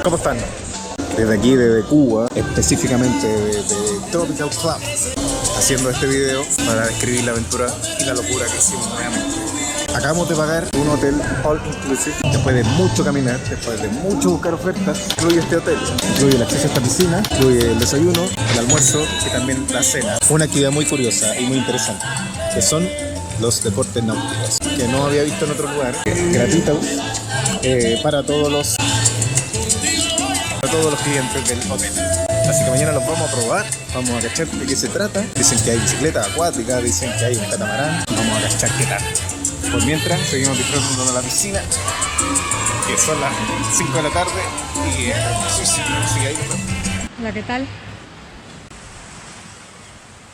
¿Cómo están? Desde aquí, desde Cuba, específicamente de Tropical Club, haciendo este video para describir la aventura y la locura que hicimos nuevamente. Acabamos de pagar un hotel all inclusive, después de mucho caminar, después de mucho buscar ofertas. Incluye este hotel, incluye el acceso a esta piscina, incluye el desayuno, el almuerzo y también la cena. Una actividad muy curiosa y muy interesante, que son los deportes náuticos, que no había visto en otro lugar, gratuitos para todos los clientes del hotel. Así que mañana los vamos a probar, vamos a cachar de qué se trata. Dicen que hay bicicleta acuática, dicen que hay un catamarán, vamos a cachar qué tal. Por mientras seguimos disfrutando de la piscina, que son las 5 de la tarde y es hermosísimo. Sigue ahí. Hola, ¿qué tal?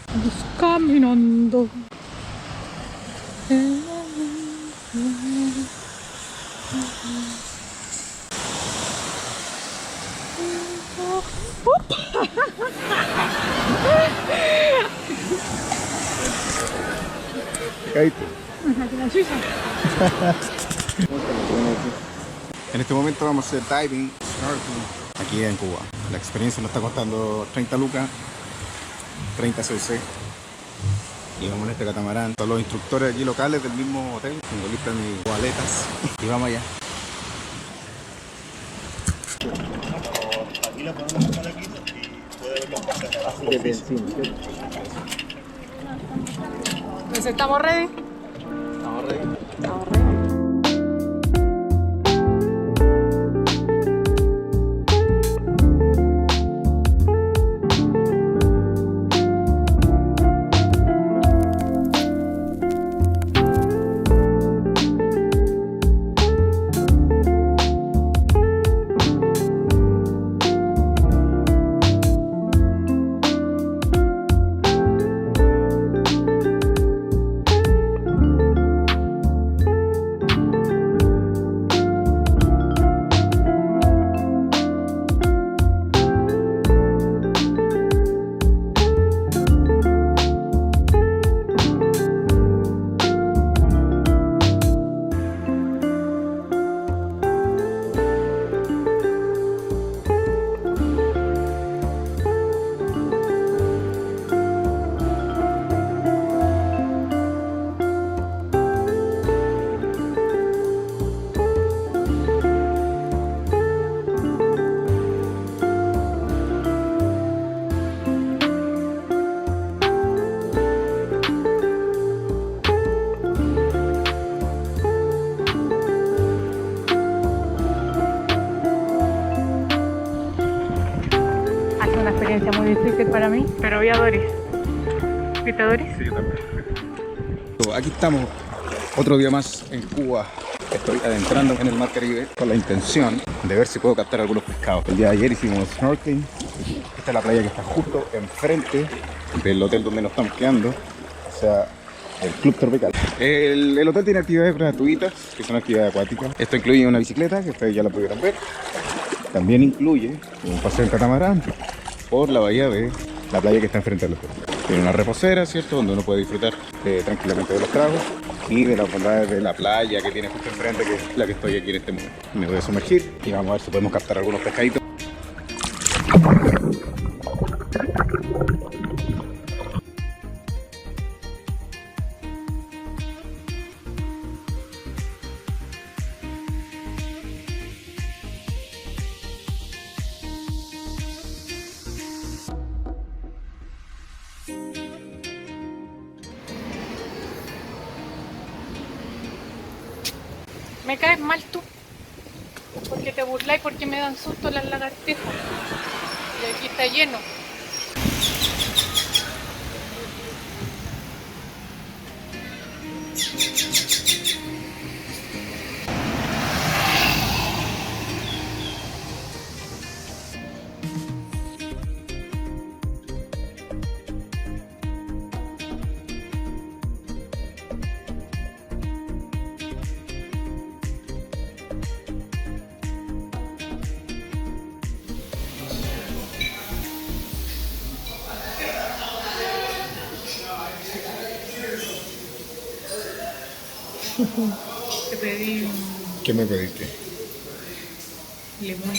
Vamos caminando. Caíste. La suiza. En este momento vamos a hacer diving, snorkeling, aquí en Cuba. La experiencia nos está costando 30 lucas, 30 cc. Y vamos en este catamarán. Todos los instructores aquí locales del mismo hotel, tengo listas mis boletas y vamos allá. Aquí la podemos dejar aquí y puede ver los pasajes. Así que encima. Entonces, ¿estamos ready? Estamos ready. Estamos ready. Una experiencia muy difícil para mí, pero vi a Doris. ¿Viste a Doris? Sí, yo también. Aquí estamos, otro día más en Cuba. Estoy adentrando en el mar Caribe con la intención de ver si puedo captar algunos pescados. El día de ayer hicimos snorkeling. Esta es la playa que está justo enfrente del hotel donde nos estamos quedando, o sea, el Club Tropical. El hotel tiene actividades gratuitas, que son actividades acuáticas. Esto incluye una bicicleta, que ustedes ya la pudieron ver. También incluye un paseo en catamarán por la bahía de la playa que está enfrente del hotel. Tiene una reposera, ¿cierto? Donde uno puede disfrutar tranquilamente de los tragos y de las bondades de la playa que tiene justo enfrente, que es la que estoy aquí en este momento. Me voy a sumergir y vamos a ver si podemos captar algunos pescaditos. Me caes mal tú, porque te burláis, porque me dan susto las lagartijas. Y aquí está lleno. Te pedí ¿Qué me pediste? limón.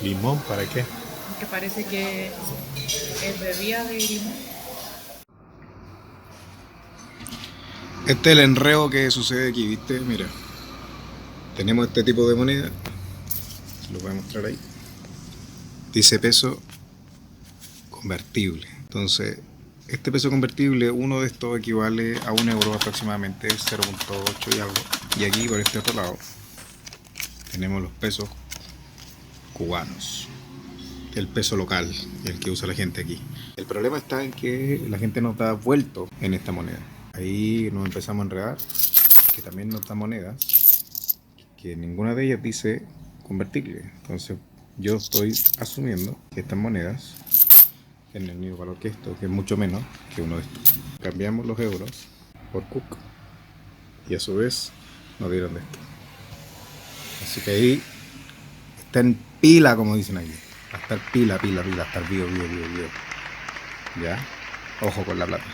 ¿Limón para qué? Que parece que es bebida de limón. Este es el enredo que sucede aquí, ¿viste? Mira, tenemos este tipo de moneda, lo voy a mostrar ahí. Dice peso convertible. Entonces, este peso convertible, uno de estos equivale a 1 euro aproximadamente, 0.8 y algo. Y aquí por este otro lado tenemos los pesos cubanos, el peso local, el que usa la gente aquí. El problema está en que la gente nos da vuelto en esta moneda. Ahí nos empezamos a enredar, que también nos da monedas, que ninguna de ellas dice convertible. Entonces yo estoy asumiendo que estas monedas tienen el mismo valor que esto, que es mucho menos que uno de estos. Cambiamos los euros por Cook y a su vez nos dieron de esto. Así que ahí está en pila, como dicen aquí. Va a estar pila, a estar vivo. ¿Ya? Ojo con la plata.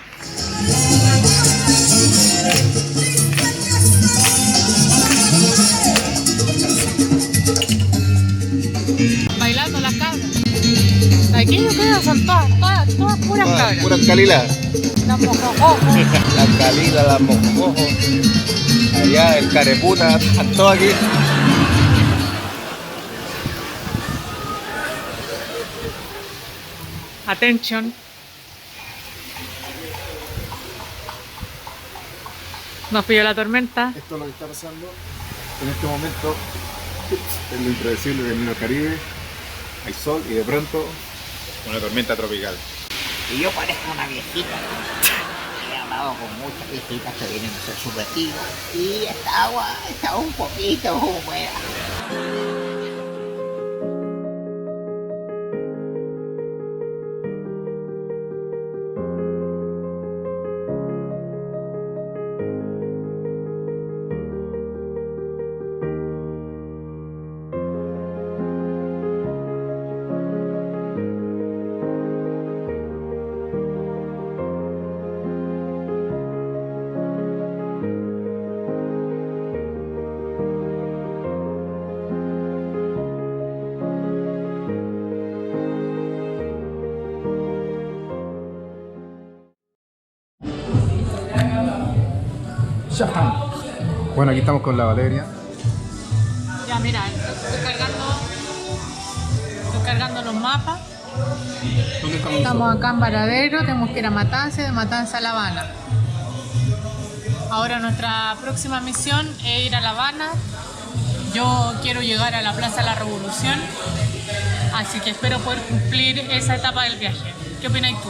Bailando las cabras. Aquí yo creo son todas puras cabras. Puras calilas. Las mojojojo. Las calilas, las mojojos. Allá el careputa, están todos aquí. Attention. Nos pilló la tormenta. Esto es lo que está pasando en este momento. Es lo impredecible del Nilo Caribe. Hay sol y de pronto una tormenta tropical. Y yo parezco una viejita. He hablado con muchas viejitas que vienen a hacer su retiro. Y esta agua está un poquito húmeda. Bueno, aquí estamos con la Valeria. Ya mira, estoy cargando los mapas. ¿Dónde estamos? Estamos acá en Varadero, tenemos que ir a Matanza y de Matanza a La Habana. Ahora nuestra próxima misión es ir a La Habana. Yo quiero llegar a la Plaza de la Revolución, así que espero poder cumplir esa etapa del viaje. ¿Qué opinas tú?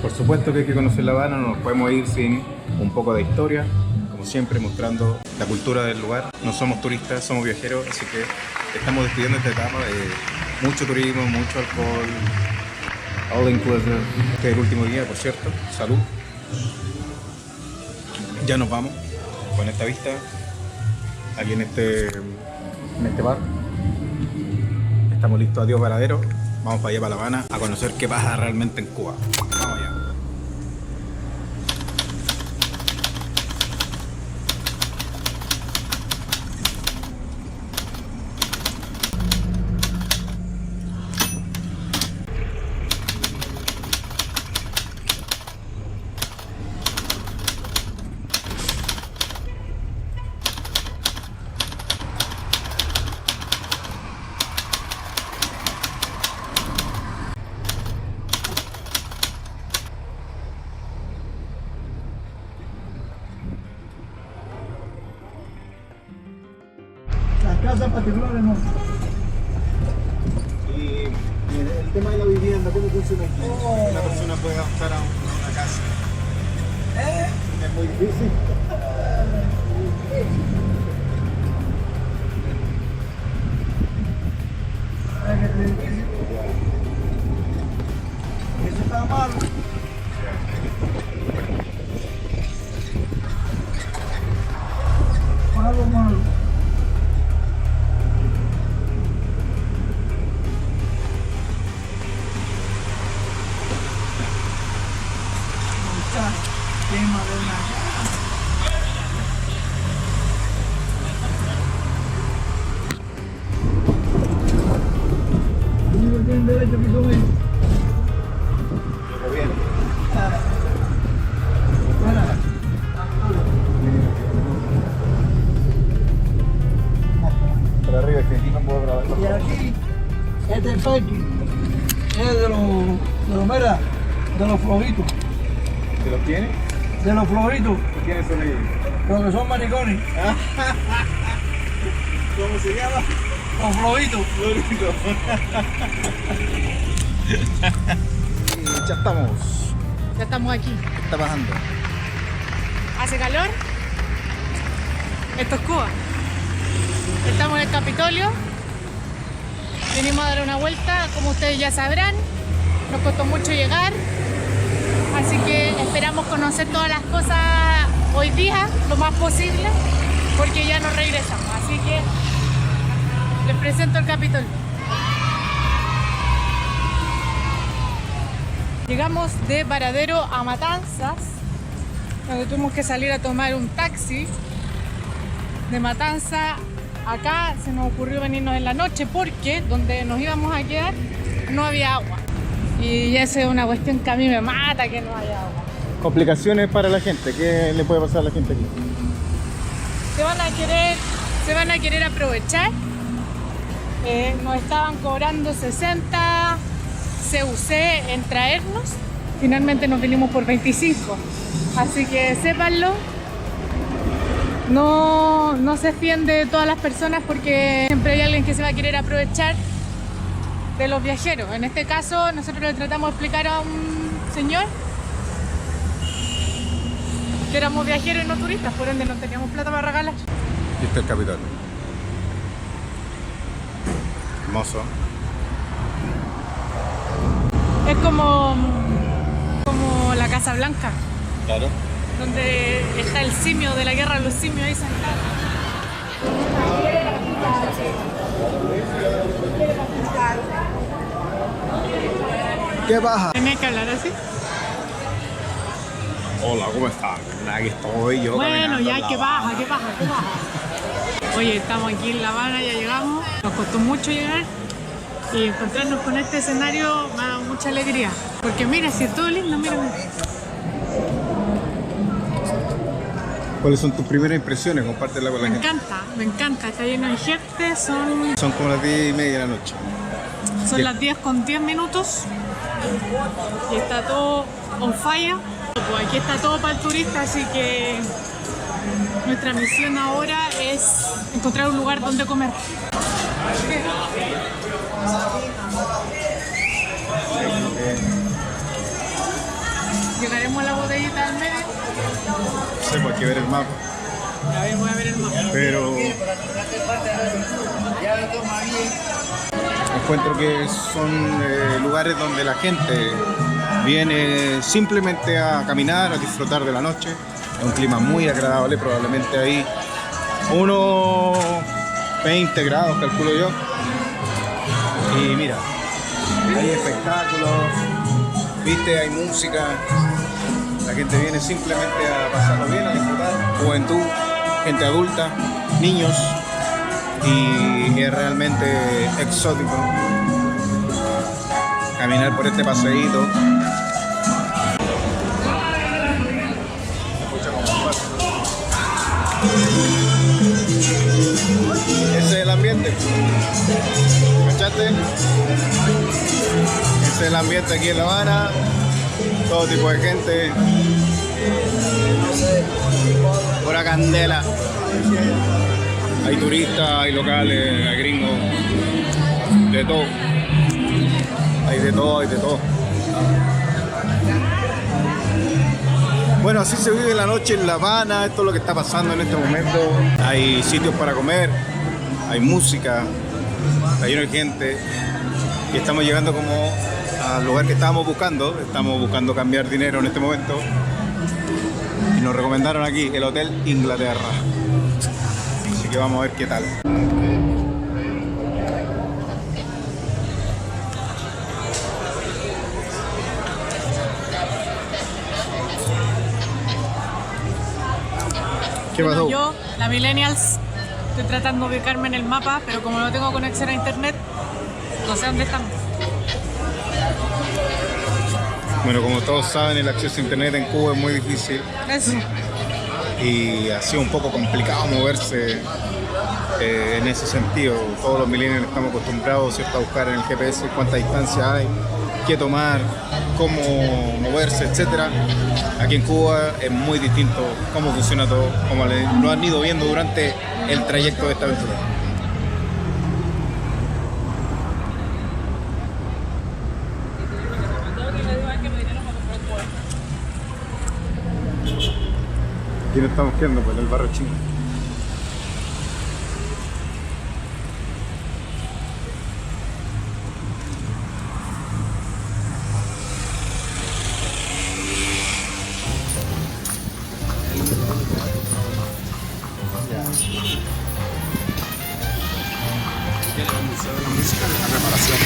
Por supuesto que hay que conocer La Habana, no nos podemos ir sin un poco de historia, como siempre mostrando la cultura del lugar. No somos turistas, somos viajeros, así que estamos despidiendo esta etapa de mucho turismo, mucho alcohol, all inclusive. Este es el último día, por cierto. Salud. Ya nos vamos con esta vista aquí en este bar. Estamos listos, adiós Varadero. Vamos para allá, para La Habana, a conocer qué pasa realmente en Cuba. Vamos allá. Las casas particulares no. Y el tema de la vivienda, ¿cómo funciona aquí? Una persona puede optar a una casa. Es muy difícil. Eso está malo. Malo, malo. Tema de una X es mira, de los flojitos. ¿Te los tiene? De los flojitos, ¿Quiénes son ellos? los que son maricones. ¿Cómo se llama? Los flojitos. Y ya estamos. Ya estamos aquí. ¿Qué está pasando? ¿Hace calor? Esto es Cuba. Estamos en el Capitolio. Venimos a dar una vuelta, como ustedes ya sabrán. Nos costó mucho llegar. Así que esperamos conocer todas las cosas hoy día, lo más posible, porque ya nos regresamos. Así que les presento el Capitolio. Llegamos de Varadero a Matanzas, donde tuvimos que salir a tomar un taxi. De Matanza acá se nos ocurrió venirnos en la noche porque donde nos íbamos a quedar no había agua. Y esa es una cuestión que a mí me mata, que no haya agua. Complicaciones para la gente. ¿Qué le puede pasar a la gente aquí? Se van a querer aprovechar. Nos estaban cobrando 60 CUC en traernos. Finalmente nos vinimos por 25. Así que sépanlo. No se fíen de todas las personas porque siempre hay alguien que se va a querer aprovechar de los viajeros. En este caso nosotros le tratamos de explicar a un señor que éramos viajeros y no turistas, por ende no teníamos plata para regalar. Aquí está el Capitolio. Hermoso. Es como la Casa Blanca, Claro. donde está el simio de la guerra de los simios ahí sentado. ¿Qué pasa? Tenés que hablar así. Hola, ¿cómo están? Aquí estoy yo. Bueno, caminando en ya, La ¿qué Habana. baja? ¿Qué baja? ¿Qué baja? Oye, estamos aquí en La Habana, ya llegamos. Nos costó mucho llegar y encontrarnos con este escenario me ha dado mucha alegría. Porque mira, si es todo lindo, mira. ¿Cuáles son tus primeras impresiones? Compártela con la Me gente. encanta, está lleno de gente, son Son como las 10:30 de la noche. las 10 con 10 minutos y está todo on fire. Pues aquí está todo para el turista, así que nuestra misión ahora es encontrar un lugar donde comer. Llegaremos a la botellita del medio. No sé, hay que ver el mapa. A ver, voy a ver el mapa. Pero encuentro que son lugares donde la gente viene simplemente a caminar, a disfrutar de la noche. Es un clima muy agradable, probablemente hay unos 20 grados, calculo yo. Y mira, hay espectáculos, viste, hay música. La gente viene simplemente a pasarlo bien, a disfrutar. Juventud, gente adulta, niños. Y es realmente exótico caminar por este paseíto. Ese es el ambiente. ¿Cachaste? Ese es el ambiente aquí en La Habana. Todo tipo de gente. Pura candela. Hay turistas, hay locales, hay gringos. De todo. Hay de todo, hay de todo. Bueno, así se vive la noche en La Habana. Esto es lo que está pasando en este momento. Hay sitios para comer, hay música, está lleno de gente. Y estamos llegando como al lugar que estábamos buscando. Estamos buscando cambiar dinero en este momento. Y nos recomendaron aquí el Hotel Inglaterra. Así que vamos a ver qué tal. ¿Qué pasó? Bueno, yo, la Millennials, estoy tratando de ubicarme en el mapa, pero como no tengo conexión a internet, no sé dónde estamos. Bueno, como todos saben, el acceso a internet en Cuba es muy difícil Eso. y ha sido un poco complicado moverse en ese sentido. Todos los millennials estamos acostumbrados, ¿cierto?, a buscar en el GPS cuánta distancia hay, qué tomar, cómo moverse, etcétera. Aquí en Cuba es muy distinto cómo funciona todo, como lo han ido viendo durante el trayecto de esta aventura. Aquí nos estamos quedando pues, en el barrio chino. El Museo de la Música de la Reparación.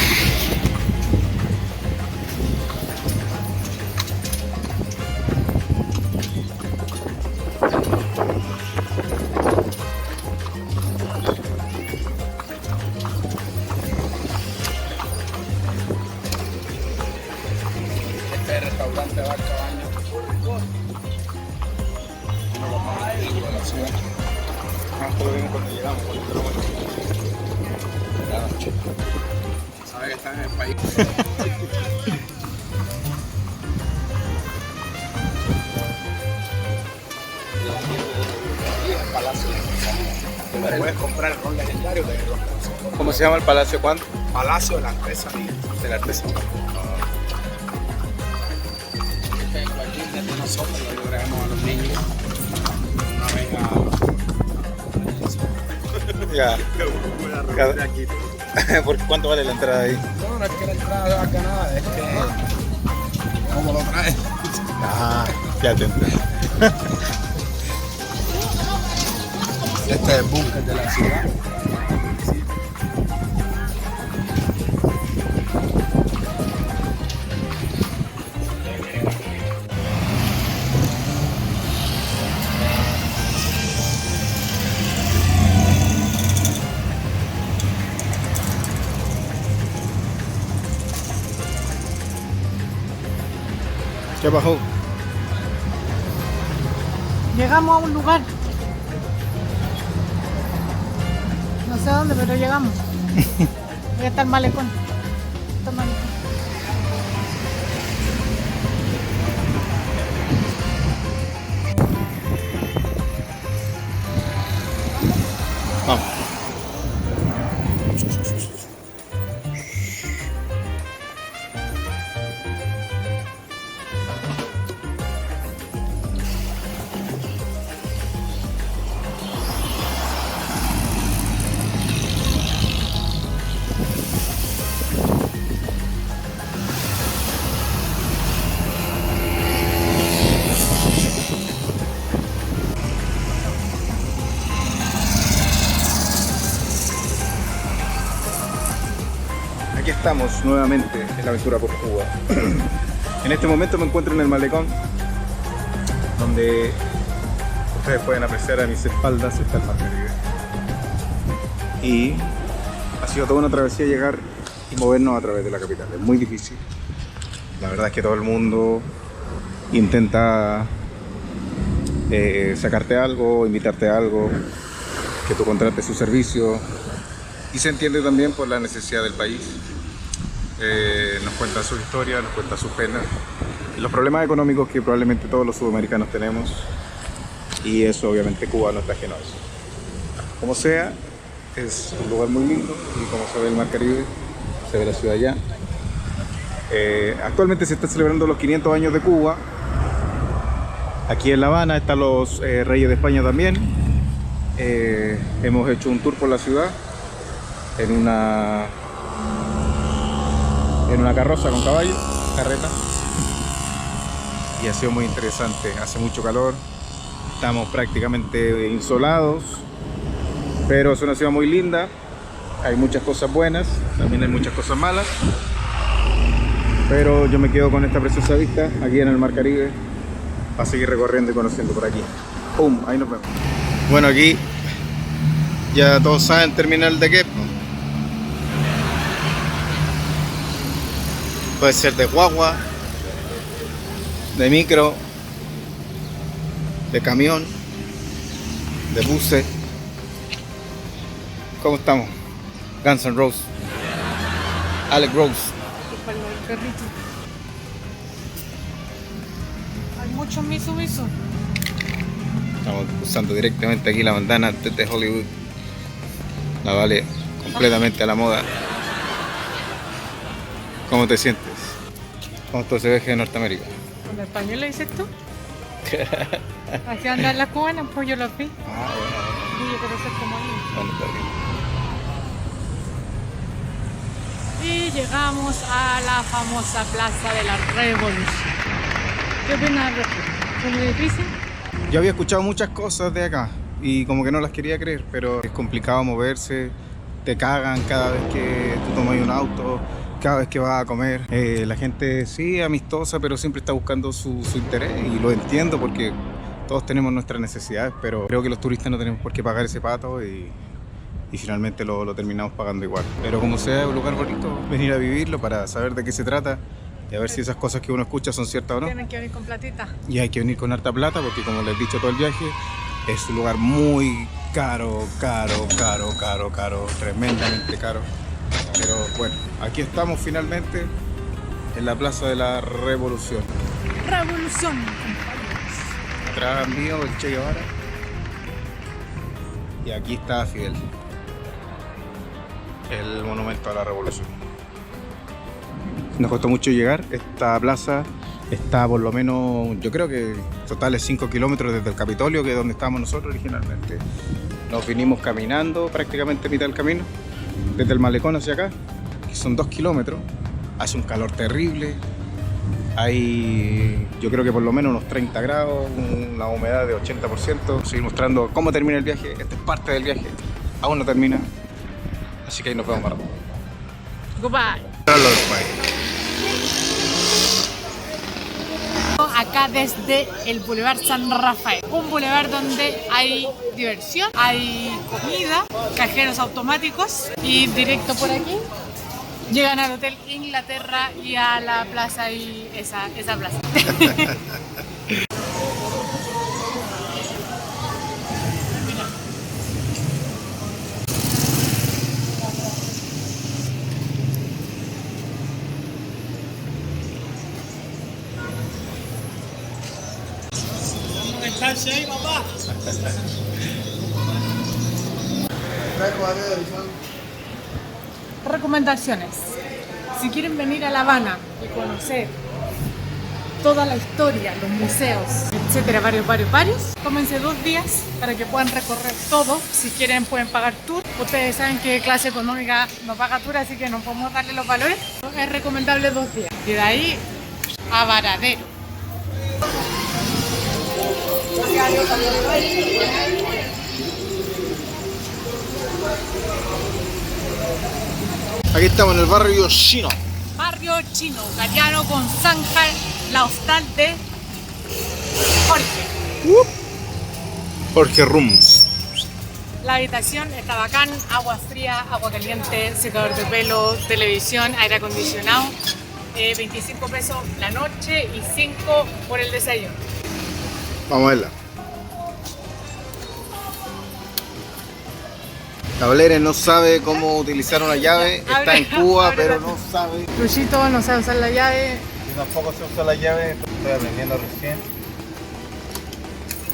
Este restaurante va a cabaña de la ciudad. Esto lo vimos cuando llegamos, la noche. Sabe que están en el país. El palacio. Puedes comprar el rol legendario de los. ¿Cómo se llama el palacio? ¿Cuánto? Palacio de la Artesanía. De la Artesanía. De nosotros lo traemos a los niños una vez a. Ya. ¿Por cuánto vale la entrada ahí? No, no es que la entrada valga nada, es que cómo lo traes. Ah, ya te entiendo. Este es el búnker de la ciudad. ¿Qué bajó? Llegamos a un lugar. No sé dónde, pero llegamos. Ahí está el malecón. Está el malecón. Vamos. Aquí estamos nuevamente en la aventura por Cuba. En este momento me encuentro en el malecón, donde ustedes pueden apreciar a mis espaldas está el Mar Caribe. Y ha sido toda una travesía llegar y movernos a través de la capital. Es muy difícil. La verdad es que todo el mundo intenta sacarte algo, invitarte a algo, que tú contrates su servicio. Y se entiende también por la necesidad del país. Nos cuentan su historia, nos cuentan sus penas y los problemas económicos que probablemente todos los sudamericanos tenemos, y eso obviamente Cuba no está ajeno a eso. Como sea, es un lugar muy lindo y como se ve el Mar Caribe, se ve la ciudad allá. Actualmente se están celebrando los 500 años de Cuba. Aquí en La Habana están los reyes de España también. Hemos hecho un tour por la ciudad en una carroza con caballo, carreta, y ha sido muy interesante. Hace mucho calor, estamos prácticamente insolados, pero es una ciudad muy linda. Hay muchas cosas buenas, también hay muchas cosas malas, pero yo me quedo con esta preciosa vista aquí en el Mar Caribe para seguir recorriendo y conociendo por aquí. ¡Pum! Ahí nos vemos. Bueno, aquí ya todos saben terminal de qué. Puede ser de guagua, de micro, de camión, de buses. ¿Cómo estamos? Guns N' Roses. Alex Rose. El perrito. Hay mucho miso. Estamos usando directamente aquí la bandana desde Hollywood. La Vale completamente a la moda. ¿Cómo te sientes? ¿Cómo todo ese viaje de Norteamérica? ¿Con español le dices tú? Así andan las cubanas, pues yo los vi. Ah, Sí, yo quiero ser como ellos. bueno, está bien. Y llegamos a la famosa Plaza de la Revolución. ¿Qué opinas, Rafa? ¿Es muy difícil? Yo había escuchado muchas cosas de acá y como que no las quería creer, pero es complicado moverse, te cagan cada vez que tú tomas un auto, cada vez que vas a comer. La gente sí amistosa, pero siempre está buscando su interés y lo entiendo porque todos tenemos nuestras necesidades, pero creo que los turistas no tenemos por qué pagar ese pato y finalmente lo terminamos pagando igual. Pero como sea, es un lugar bonito, venir a vivirlo para saber de qué se trata y a ver si esas cosas que uno escucha son ciertas o no. Tienen que venir con platita. Y hay que venir con harta plata porque, como les he dicho todo el viaje, es un lugar muy caro, tremendamente caro. Pero bueno, aquí estamos finalmente en la Plaza de la Revolución. Revolución. Atrás mío el Che Guevara y aquí está Fidel, el monumento a la Revolución. Nos costó mucho llegar. Esta plaza está por lo menos, yo creo que total es 5 kilómetros desde el Capitolio, que es donde estábamos nosotros originalmente. Nos vinimos caminando prácticamente mitad del camino, desde el malecón hacia acá, que son 2 kilómetros. Hace un calor terrible, hay yo creo que por lo menos unos 30 grados, una humedad de 80%. Seguir mostrando cómo termina el viaje. Esta es parte del viaje, aún no termina, así que ahí nos vemos para rato. Goodbye. Acá desde el Boulevard San Rafael, un boulevard donde hay diversión, hay comida, cajeros automáticos y directo por aquí llegan al Hotel Inglaterra y a la plaza y esa plaza. Recomendaciones. Si quieren venir a La Habana y conocer toda la historia, los museos, etcétera, varios, tómense 2 días para que puedan recorrer todo. Si quieren pueden pagar tour. Ustedes saben que clase económica no paga tour, así que no podemos darle los valores. Es recomendable 2 días. Y de ahí a Varadero. Aquí estamos en el barrio chino. Barrio chino, Galeano con zanja, la hostal de Jorge. Jorge Rooms. La habitación está bacán, agua fría, agua caliente, secador de pelo, televisión, aire acondicionado. 25 pesos la noche y 5 por el desayuno. Vamos a verla. Cablere no sabe cómo utilizar una llave, está en Cuba, pero no sabe. Luchito no sabe usar la llave. Yo tampoco sé usar la llave, estoy aprendiendo recién.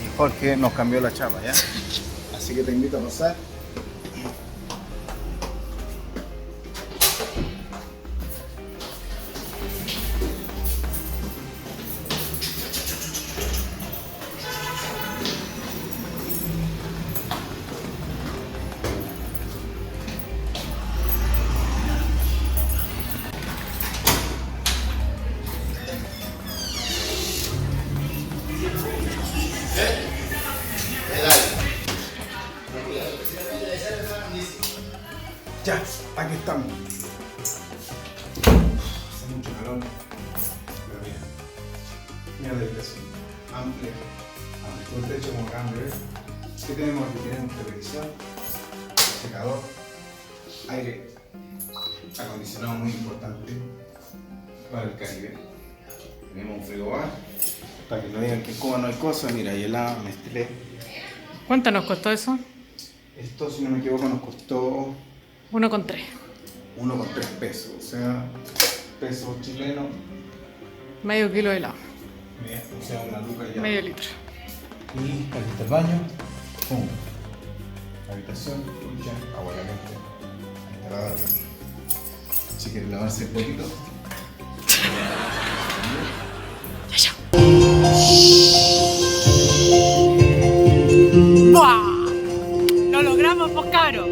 Y Jorge nos cambió la chapa, ¿ya? Así que te invito a pasar. Ya, aquí estamos. Hace mucho calor. Pero mira la habitación. Amplia. Todo el techo como cambio. ¿Qué tenemos aquí? Tenemos televisión, secador, aire acondicionado muy importante para el Caribe. Tenemos un frigobar. Para que no digan que en Cuba no hay cosas. Mira, hay helado, Nestlé. ¿Cuánto nos costó eso? Esto, si no me equivoco, nos costó 1,3. 1,3 pesos, o sea, pesos chilenos, Medio kilo de helado. o sea, una luca ya. Medio litro. Y aquí está el baño, pum. Habitación, ducha, agua caliente, instalador. Si quieren lavarse el poquito. ¡Buah! Lo logramos, pues cabros.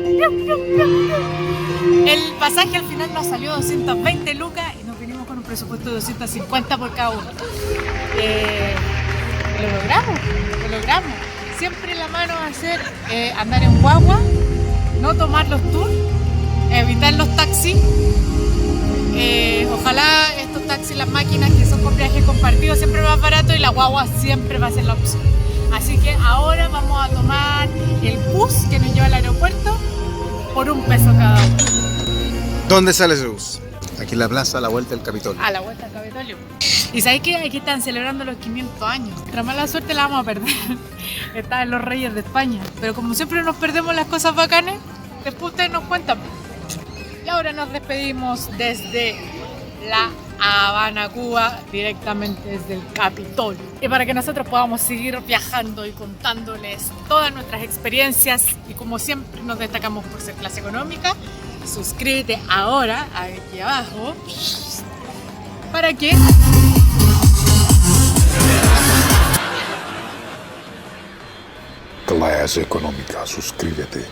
El pasaje al final nos salió 220 lucas y nos vinimos con un presupuesto de 250 por cada uno. Lo logramos. Siempre la mano va a ser andar en guagua, no tomar los tours, evitar los taxis. Ojalá estos taxis, las máquinas que son con viaje compartido, siempre más barato y la guagua siempre va a ser la opción. Así que ahora vamos a tomar el bus que nos lleva al aeropuerto por $1 cada uno. ¿Dónde sale ese bus? Aquí en la plaza, a la vuelta del Capitolio. A la vuelta al Capitolio. ¿Y sabéis que aquí están celebrando los 500 años? Nuestra mala suerte la vamos a perder. Están los Reyes de España. Pero como siempre nos perdemos las cosas bacanes, después ustedes nos cuentan. Y ahora nos despedimos desde La Habana, Cuba, directamente desde el Capitolio. Y para que nosotros podamos seguir viajando y contándoles todas nuestras experiencias, y como siempre nos destacamos por ser clase económica, suscríbete ahora, aquí abajo, para que... Clase económica, suscríbete.